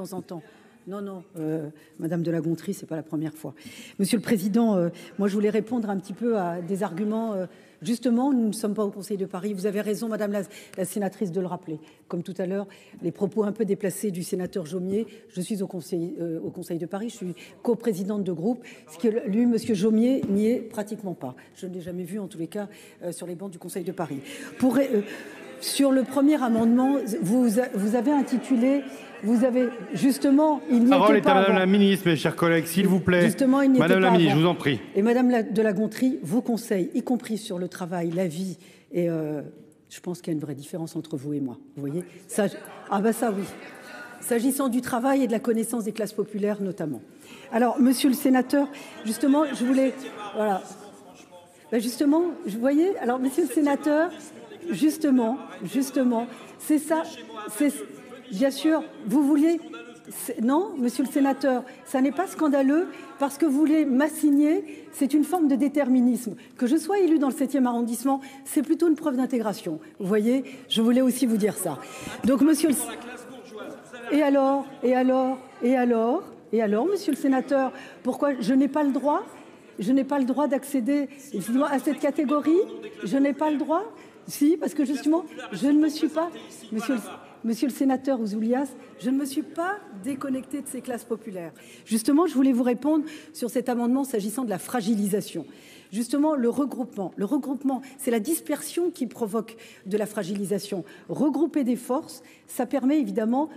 temps en temps. Non, non, Madame de La Gontrie, c'est pas la première fois. Monsieur le Président, moi je voulais répondre un petit peu à des arguments. Justement, nous ne sommes pas au Conseil de Paris. Vous avez raison, Madame la sénatrice, de le rappeler. Comme tout à l'heure, les propos un peu déplacés du sénateur Jomier. Je suis au Conseil de Paris, je suis coprésidente de groupe. Ce que lui, Monsieur Jomier, n'y est pratiquement pas. Je ne l'ai jamais vu, en tous les cas, sur les bancs du Conseil de Paris. Sur le premier amendement, vous avez intitulé... Vous avez justement, il n'y était pas. La parole est à Madame avant. la Ministre, mes chers collègues, s'il vous plaît. Justement, il n'y était Madame la pas Ministre, avant. je vous en prie. Et Madame de La Gontrie, vos conseils, y compris sur le travail, la vie, et je pense qu'il y a une vraie différence entre vous et moi. Vous voyez ça, ah ben ça oui. S'agissant du travail et de la connaissance des classes populaires notamment. Alors, Monsieur le Sénateur, justement, je voulais, voilà. Ben justement, vous voyez, alors Monsieur le Sénateur, justement, c'est ça, c'est. Bien sûr, vous voulez... Non, Monsieur le Sénateur, ça n'est pas scandaleux parce que vous voulez m'assigner, c'est une forme de déterminisme. Que je sois élu dans le 7e arrondissement, c'est plutôt une preuve d'intégration. Vous voyez, je voulais aussi vous dire ça. Donc, Monsieur le... Et alors, Monsieur le Sénateur, pourquoi je n'ai pas le droit d'accéder à cette catégorie? Je n'ai pas le droit? Si, parce que justement, je ne me suis pas... Monsieur le Sénateur Ouzoulias, je ne me suis pas déconnectée de ces classes populaires. Justement, je voulais vous répondre sur cet amendement s'agissant de la fragilisation. Justement, le regroupement, c'est la dispersion qui provoque de la fragilisation. Regrouper des forces, ça permet évidemment,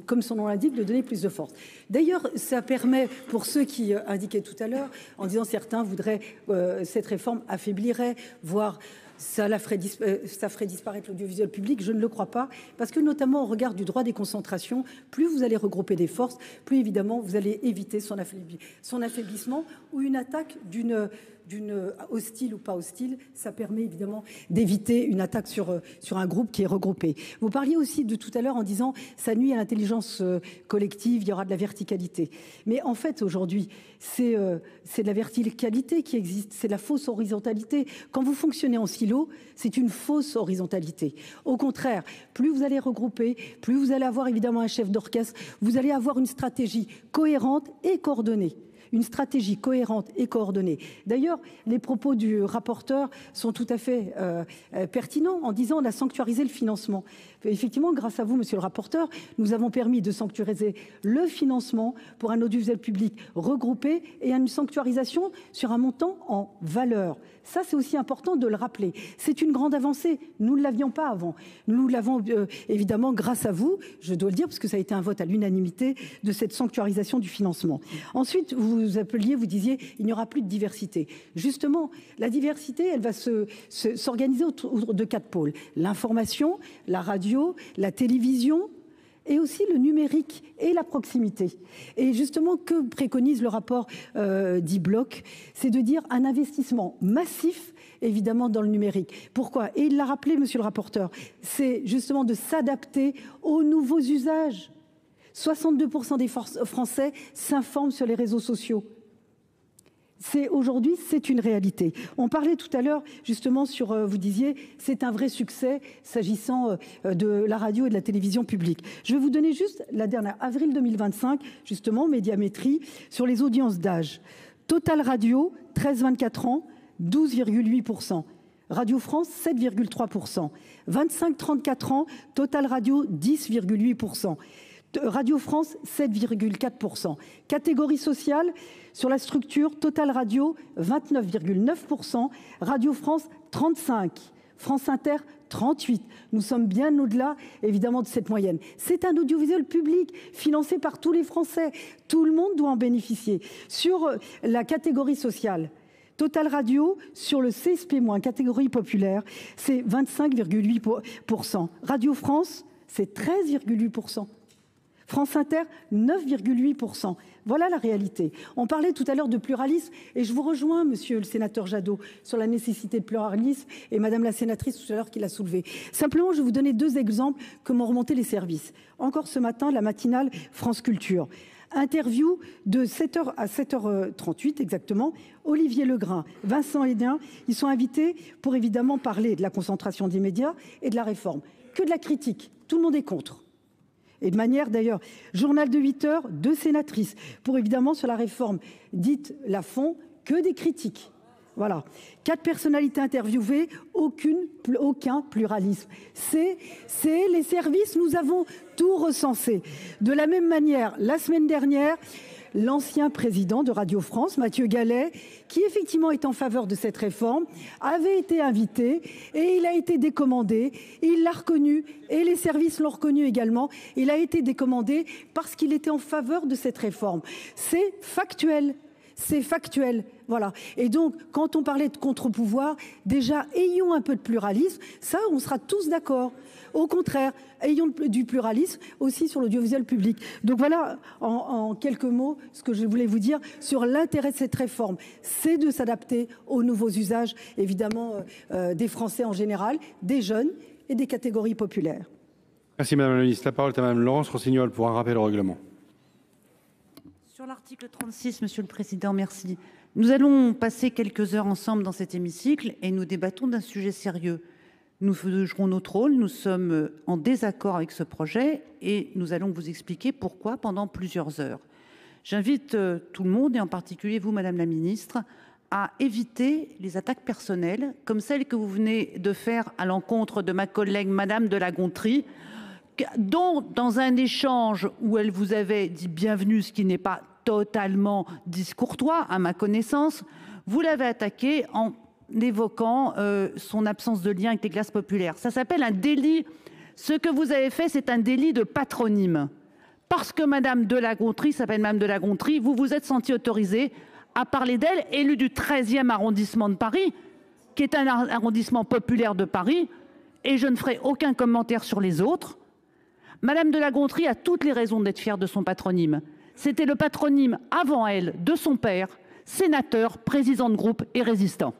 comme son nom l'indique, de donner plus de force. D'ailleurs, ça permet, pour ceux qui indiquaient tout à l'heure, en disant certains voudraient, cette réforme affaiblirait, voire... ça ferait disparaître l'audiovisuel public, je ne le crois pas, parce que notamment au regard du droit des concentrations, plus vous allez regrouper des forces, plus évidemment vous allez éviter son affaiblissement ou une attaque d'une hostile ou pas hostile, ça permet évidemment d'éviter une attaque sur un groupe qui est regroupé. Vous parliez aussi de tout à l'heure en disant ça nuit à l'intelligence collective, il y aura de la verticalité. Mais en fait aujourd'hui, c'est de la verticalité qui existe, c'est de la fausse horizontalité. Quand vous fonctionnez en silo, c'est une fausse horizontalité. Au contraire, plus vous allez regrouper, plus vous allez avoir évidemment un chef d'orchestre, vous allez avoir une stratégie cohérente et coordonnée. Une stratégie cohérente et coordonnée. D'ailleurs, les propos du rapporteur sont tout à fait pertinents en disant on a sanctuarisé le financement. Effectivement, grâce à vous, monsieur le rapporteur, nous avons permis de sanctuariser le financement pour un audiovisuel public regroupé et une sanctuarisation sur un montant en valeur. Ça, c'est aussi important de le rappeler. C'est une grande avancée. Nous ne l'avions pas avant. Nous l'avons évidemment grâce à vous, je dois le dire, parce que ça a été un vote à l'unanimité de cette sanctuarisation du financement. Ensuite, vous appeliez, vous disiez, il n'y aura plus de diversité. Justement, la diversité, elle va s'organiser autour de 4 pôles. L'information, la radio, la télévision, et aussi le numérique et la proximité. Et justement, que préconise le rapport d'Ibloc? C'est de dire un investissement massif, évidemment, dans le numérique. Pourquoi? Et il l'a rappelé, monsieur le rapporteur, c'est justement de s'adapter aux nouveaux usages. 62% des Français s'informent sur les réseaux sociaux. Aujourd'hui, c'est une réalité. On parlait tout à l'heure, justement, vous disiez, c'est un vrai succès s'agissant de la radio et de la télévision publique. Je vais vous donner juste la dernière, avril 2025, justement, Médiamétrie, sur les audiences d'âge. Total Radio, 13-24 ans, 12,8%. Radio France, 7,3%. 25-34 ans, Total Radio, 10,8%. Radio France, 7,4%. Catégorie sociale, sur la structure, Total Radio, 29,9%. Radio France, 35%. France Inter, 38%. Nous sommes bien au-delà, évidemment, de cette moyenne. C'est un audiovisuel public financé par tous les Français. Tout le monde doit en bénéficier. Sur la catégorie sociale, Total Radio, sur le CSP-, catégorie populaire, c'est 25,8%. Radio France, c'est 13,8%. France Inter, 9,8%. Voilà la réalité. On parlait tout à l'heure de pluralisme et je vous rejoins, monsieur le sénateur Jadot, sur la nécessité de pluralisme et madame la sénatrice tout à l'heure qui l'a soulevé. Simplement, je vais vous donner 2 exemples que m'ont remonté les services. Encore ce matin, la matinale France Culture. Interview de 7h à 7h38 exactement. Olivier Legrain, Vincent Hédin, ils sont invités pour évidemment parler de la concentration des médias et de la réforme. Que de la critique. Tout le monde est contre. et de manière d'ailleurs. Journal de 8 heures, 2 sénatrices, pour évidemment sur la réforme dite Lafon, que des critiques. Voilà. 4 personnalités interviewées, aucun pluralisme. C'est les services, nous avons tout recensé. De la même manière, la semaine dernière, l'ancien président de Radio France, Mathieu Gallet, qui effectivement est en faveur de cette réforme, avait été invité et il a été décommandé. Il l'a reconnu et les services l'ont reconnu également. Il a été décommandé parce qu'il était en faveur de cette réforme. C'est factuel. C'est factuel, voilà. Et donc, quand on parlait de contre-pouvoir, déjà, ayons un peu de pluralisme. Ça, on sera tous d'accord. Au contraire, ayons du pluralisme aussi sur l'audiovisuel public. Donc voilà, en quelques mots, ce que je voulais vous dire sur l'intérêt de cette réforme. C'est de s'adapter aux nouveaux usages, évidemment, des Français en général, des jeunes et des catégories populaires. Merci Madame la Ministre. La parole est à Madame Laurence Rossignol pour un rappel au règlement. Sur l'article 36, Monsieur le Président, merci. Nous allons passer quelques heures ensemble dans cet hémicycle et nous débattons d'un sujet sérieux. Nous jouerons notre rôle, nous sommes en désaccord avec ce projet et nous allons vous expliquer pourquoi pendant plusieurs heures. J'invite tout le monde, et en particulier vous, Madame la Ministre, à éviter les attaques personnelles comme celles que vous venez de faire à l'encontre de ma collègue Madame de La Gontrie, dont dans un échange où elle vous avait dit bienvenue, ce qui n'est pas totalement discourtois à ma connaissance, vous l'avez attaqué en évoquant son absence de lien avec les classes populaires. Ça s'appelle un délit. Ce que vous avez fait, c'est un délit de patronyme. Parce que Madame de La Gontrie s'appelle Madame de La Gontrie, vous vous êtes senti autorisé à parler d'elle, élue du 13e arrondissement de Paris, qui est un arrondissement populaire de Paris, et je ne ferai aucun commentaire sur les autres. Madame de La Gontrie a toutes les raisons d'être fière de son patronyme. C'était le patronyme avant elle de son père, sénateur, président de groupe et résistant.